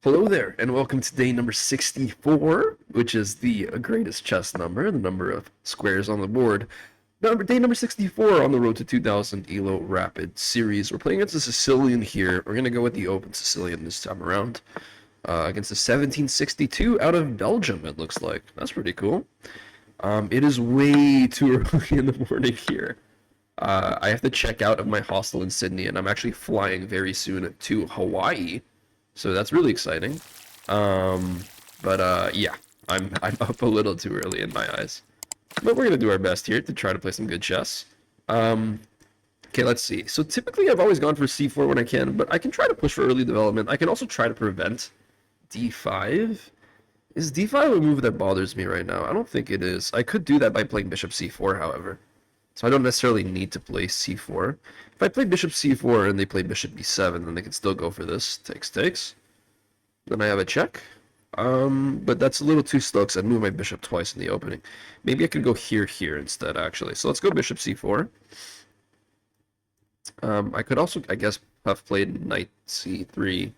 Hello there, and welcome to day number 64, which is the greatest chess number, the number of squares on the board. Day number 64 on the road to 2000 ELO Rapid Series. We're playing against a Sicilian here. We're going to go with the Open Sicilian this time around. Against a 1762 out of Belgium, it looks like. That's pretty cool. It is way too early in the morning here. I have to check out of my hostel in Sydney, and I'm actually flying very soon to Hawaii. So that's really exciting. Yeah, I'm up a little too early in my eyes. But we're gonna do our best here to try to play some good chess. Okay, let's see. So typically I've always gone for c4 when I can, but I can try to push for early development. I can also try to prevent d5. Is d5 a move that bothers me right now? I don't think it is. I could do that by playing bishop c4, however. So I don't necessarily need to play c4. If I play bishop c4 and they play bishop b7, then they can still go for this. Takes. Then I have a check. But that's a little too slow because I'd move my bishop twice in the opening. Maybe I could go here instead, actually. So let's go bishop c4. I could also, I guess, have played knight c3,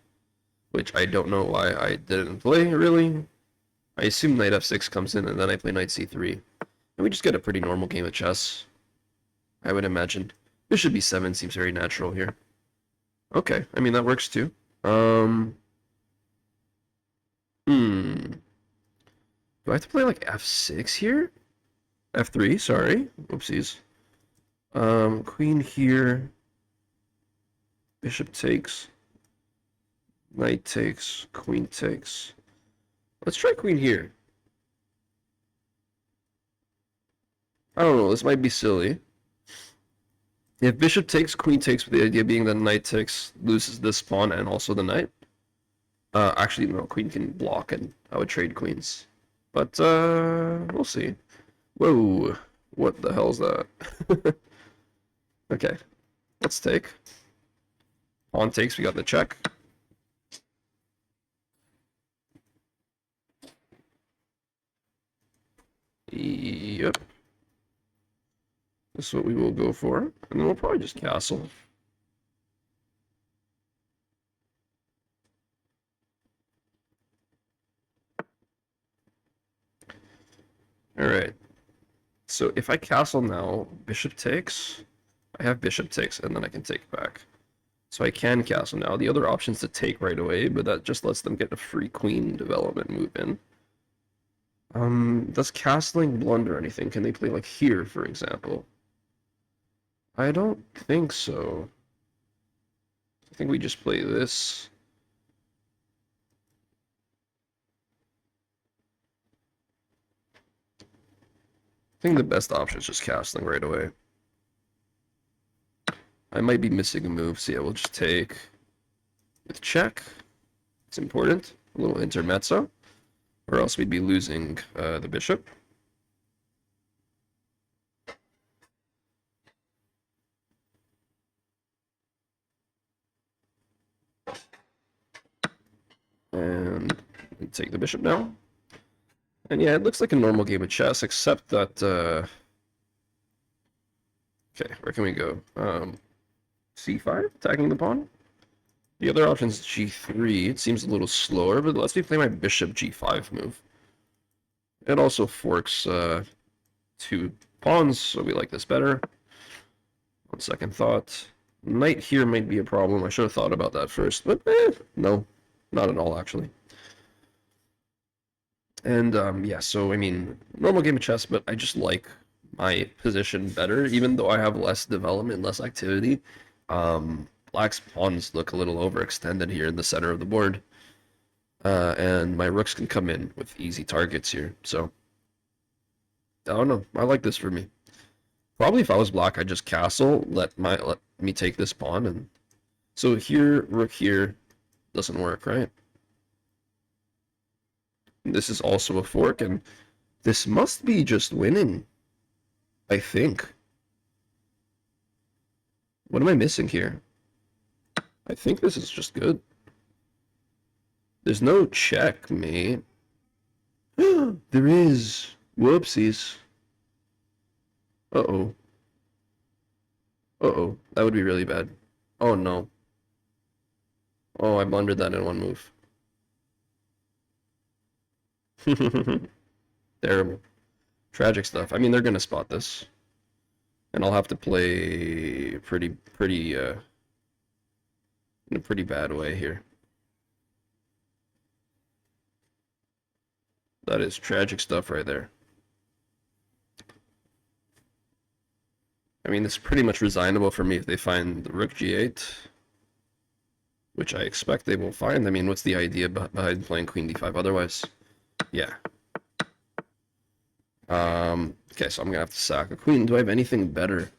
which I don't know why I didn't play, really. I assume knight f6 comes in, and then I play knight c3. And we just get a pretty normal game of chess, I would imagine. Bishop b7 seems very natural here. Okay, I mean, that works too. Do I have to play like f6 here? f3, sorry. Oopsies. Queen here. Bishop takes. Knight takes. Queen takes. Let's try queen here. I don't know, this might be silly. If bishop takes, queen takes, with the idea being that knight takes, loses this pawn and also the knight. Actually, no, queen can block, and I would trade queens. But, we'll see. Whoa, what the hell's that? Okay, let's take. Pawn takes, we got the check. Yep. This is what we will go for. And then we'll probably just castle. Alright. So if I castle now, bishop takes. I have bishop takes, and then I can take back. So I can castle now. The other option is to take right away, but that just lets them get a free queen development move in. Does castling blunder anything? Can they play like here, for example? I don't think so. I think we just play this. I think the best option is just castling right away. I might be missing a move, so yeah, we'll just take with check. It's important. A little intermezzo. Or else we'd be losing the bishop. And we take the bishop now. And yeah, it looks like a normal game of chess, except that... Okay, where can we go? c5, attacking the pawn. The other option is g3. It seems a little slower, but lets me play my bishop g5 move. It also forks two pawns, so we like this better. On second thought. Knight here might be a problem. I should have thought about that first, but no, not at all, actually. And yeah, so I mean, normal game of chess, but I just like my position better, even though I have less development, less activity. Black's pawns look a little overextended here in the center of the board. And my rooks can come in with easy targets here, so I don't know. I like this for me. Probably if I was black, I'd just castle, let me take this pawn, and so here, rook here doesn't work, right? This is also a fork, and this must be just winning, I think. What am I missing here? I think this is just good. There's no checkmate. There is. Whoopsies. Uh-oh. Uh-oh. That would be really bad. Oh, no. Oh, I blundered that in one move. Terrible. Tragic stuff. I mean, they're gonna spot this. And I'll have to play in a pretty bad way here. That is tragic stuff right there. I mean, it's pretty much resignable for me if they find the rook g8, which I expect they will find. I mean, what's the idea behind playing queen d5 otherwise? Yeah. Okay, so I'm gonna have to sack a queen. Do I have anything better?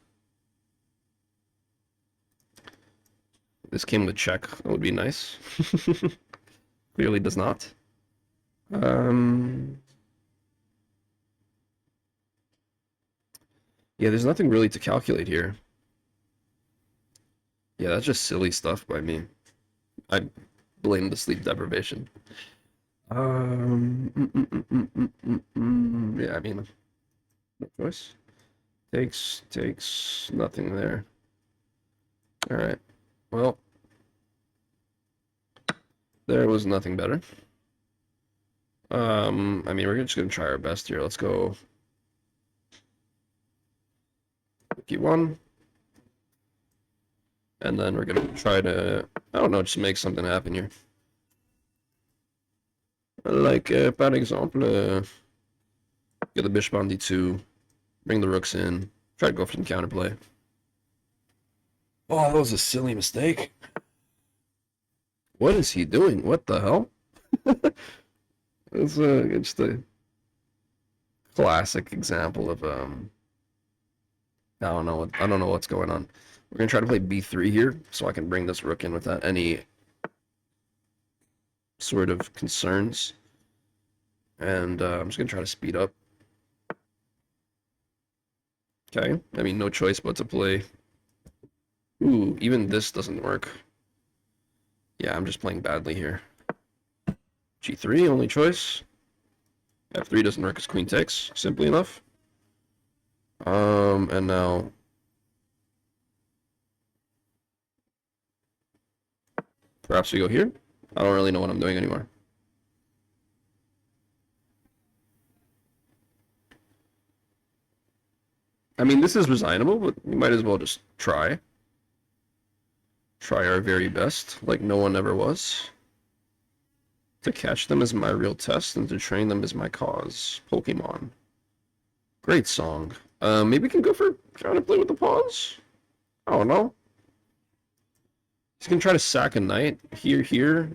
This came with check. That would be nice. Clearly does not. Yeah, there's nothing really to calculate here. Yeah, that's just silly stuff by me. I blame the sleep deprivation. Yeah, I mean, no choice. Takes nothing there. All right. Well, there was nothing better. I mean, we're just gonna try our best here. Let's go. One. And then we're gonna try to, I don't know, just make something happen here. Like, par exemple, get the bishop on d2, bring the rooks in, try to go for some counterplay. Oh, that was a silly mistake. What is he doing? What the hell? It's just a classic example of I don't know what's going on. We're gonna try to play b3 here, so I can bring this rook in without any sort of concerns. And I'm just gonna try to speed up. Okay, I mean, no choice but to play. Ooh, even this doesn't work. Yeah, I'm just playing badly here. G3, only choice. F3 doesn't work as queen takes, simply enough. And now perhaps we go here. I don't really know what I'm doing anymore. I mean, this is resignable, but we might as well just try. Try our very best, like no one ever was. To catch them is my real test, and to train them is my cause. Pokemon. Great song. Maybe we can go for trying to play with the pawns? I don't know. He's gonna try to sack a knight here.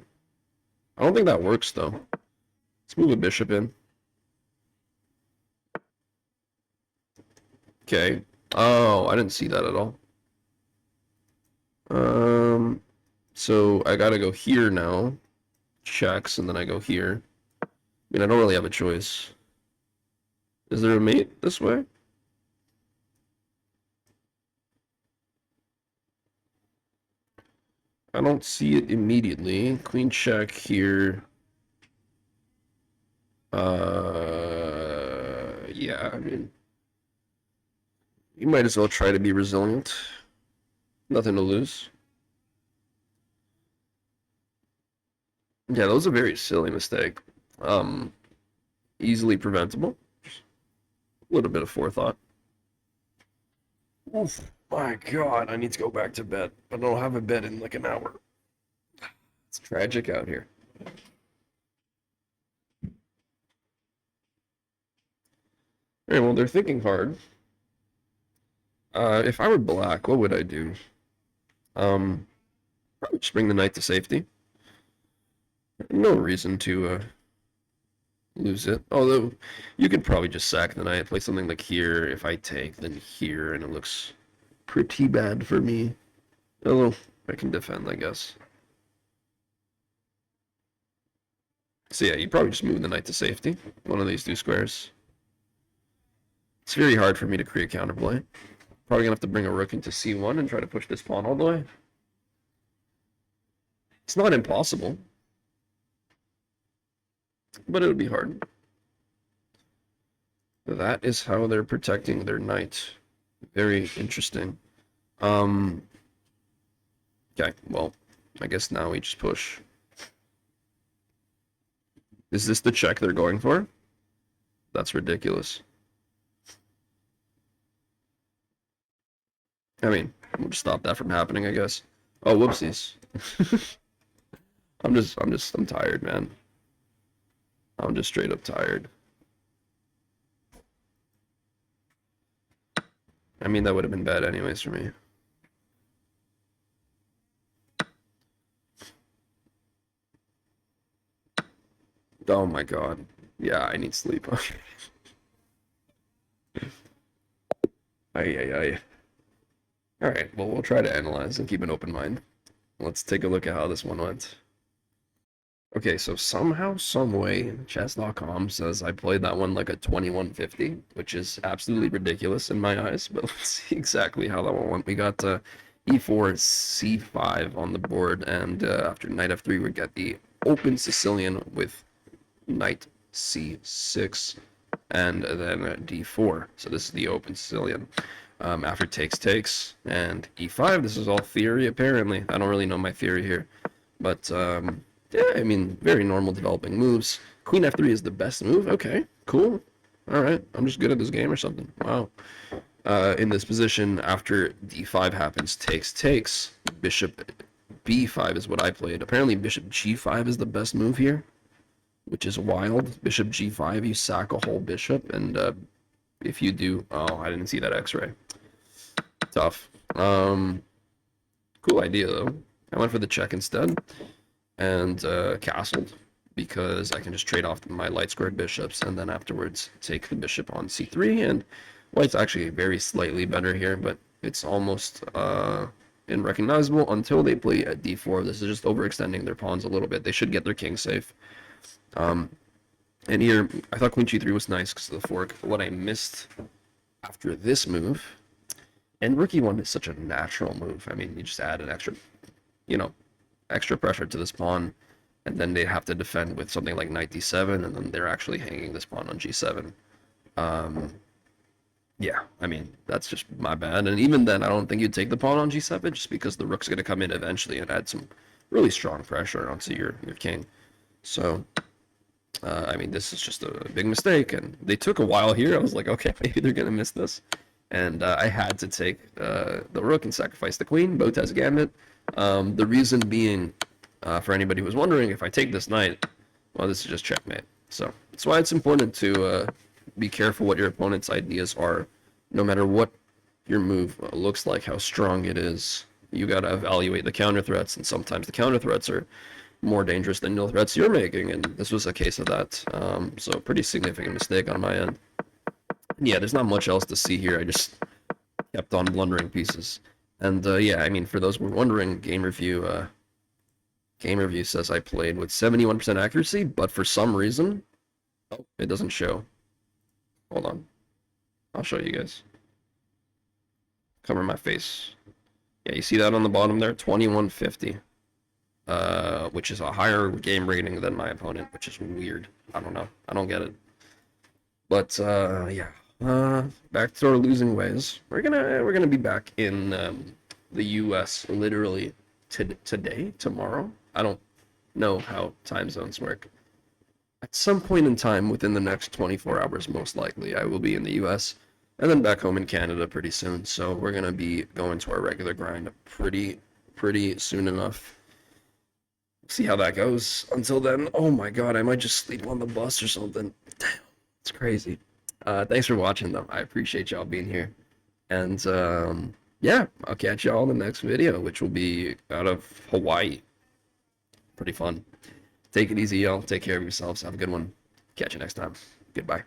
I don't think that works, though. Let's move a bishop in. Okay. Oh, I didn't see that at all. So I gotta go here now. Checks, and then I go here. I mean, I don't really have a choice. Is there a mate this way? I don't see it immediately. Queen check here. Yeah, I mean, you might as well try to be resilient. Nothing to lose. Yeah, that was a very silly mistake. Easily preventable. A little bit of forethought. Oof, my God, I need to go back to bed. I don't have a bed in like an hour. It's tragic out here. All right, well, they're thinking hard. If I were black, what would I do? Probably just bring the knight to safety. No reason to lose it. Although, you could probably just sack the knight, play something like here. If I take, then here, and it looks pretty bad for me. Although, I can defend, I guess. So yeah, you probably just move the knight to safety. One of these two squares. It's very hard for me to create counterplay. Probably gonna have to bring a rook into c1 and try to push this pawn all the way. It's not impossible, but it would be hard. That is how they're protecting their knight. Very interesting. Okay, well, I guess now we just push. Is this the check they're going for? That's ridiculous. I mean, we'll just stop that from happening, I guess. Oh, whoopsies. I'm tired, man. I'm just straight up tired. I mean, that would have been bad anyways for me. Oh my god. Yeah, I need sleep. Ay, ay, ay. Alright, well, we'll try to analyze and keep an open mind. Let's take a look at how this one went. Okay, so somehow, someway, chess.com says I played that one like a 2150, which is absolutely ridiculous in my eyes, but let's see exactly how that one went. We got e4, c5 on the board, and after knight f3, we get the open Sicilian with knight c6, and then d4. So this is the open Sicilian. After takes, and e5, this is all theory, apparently. I don't really know my theory here, but yeah, I mean, very normal developing moves. Queen f3 is the best move. Okay, cool. All right, I'm just good at this game or something. Wow. In this position, after d5 happens, takes, bishop b5 is what I played. Apparently, bishop g5 is the best move here, which is wild. Bishop g5, you sack a whole bishop, and if you do... Oh, I didn't see that x-ray. Tough. Cool idea, though. I went for the check instead, and castled, because I can just trade off my light squared bishops, and then afterwards take the bishop on c3, and white's actually very slightly better here, but it's almost unrecognizable until they play at d4. This is just overextending their pawns a little bit. They should get their king safe. And here, I thought queen g3 was nice because of the fork. What I missed after this move, and rook e1 is such a natural move. I mean, you just add an extra, extra pressure to this pawn, and then they have to defend with something like knight d7, and then they're actually hanging this pawn on g7. Yeah, I mean, that's just my bad. And even then, I don't think you'd take the pawn on g7, just because the rook's going to come in eventually and add some really strong pressure onto your king. So... I mean, this is just a big mistake, and they took a while here. I was like, okay, maybe they're gonna miss this, and I had to take the rook and sacrifice the queen. Botez gambit. The reason being, for anybody who was wondering, if I take this knight, well, this is just checkmate. So that's why it's important to be careful what your opponent's ideas are, no matter what your move looks like, how strong it is. You gotta evaluate the counter threats, and sometimes the counter threats are more dangerous than the threats you're making, and this was a case of that. So pretty significant mistake on my end. Yeah, there's not much else to see here. I just kept on blundering pieces. And yeah, I mean, for those who were wondering, game review says I played with 71% accuracy, but for some reason, oh, it doesn't show. Hold on, I'll show you guys. Cover my face. Yeah, you see that on the bottom there, 2150. Which is a higher game rating than my opponent, which is weird. I don't know. I don't get it. But yeah. Back to our losing ways. We're gonna be back in the U.S. literally today, tomorrow. I don't know how time zones work. At some point in time within the next 24 hours, most likely, I will be in the U.S. and then back home in Canada pretty soon. So we're gonna be going to our regular grind pretty soon enough. See how that goes. Until then, oh my god, I might just sleep on the bus or something. Damn, it's crazy. Thanks for watching, though. I appreciate y'all being here. And yeah, I'll catch y'all in the next video, which will be out of Hawaii. Pretty fun. Take it easy, y'all. Take care of yourselves. Have a good one. Catch you next time. Goodbye.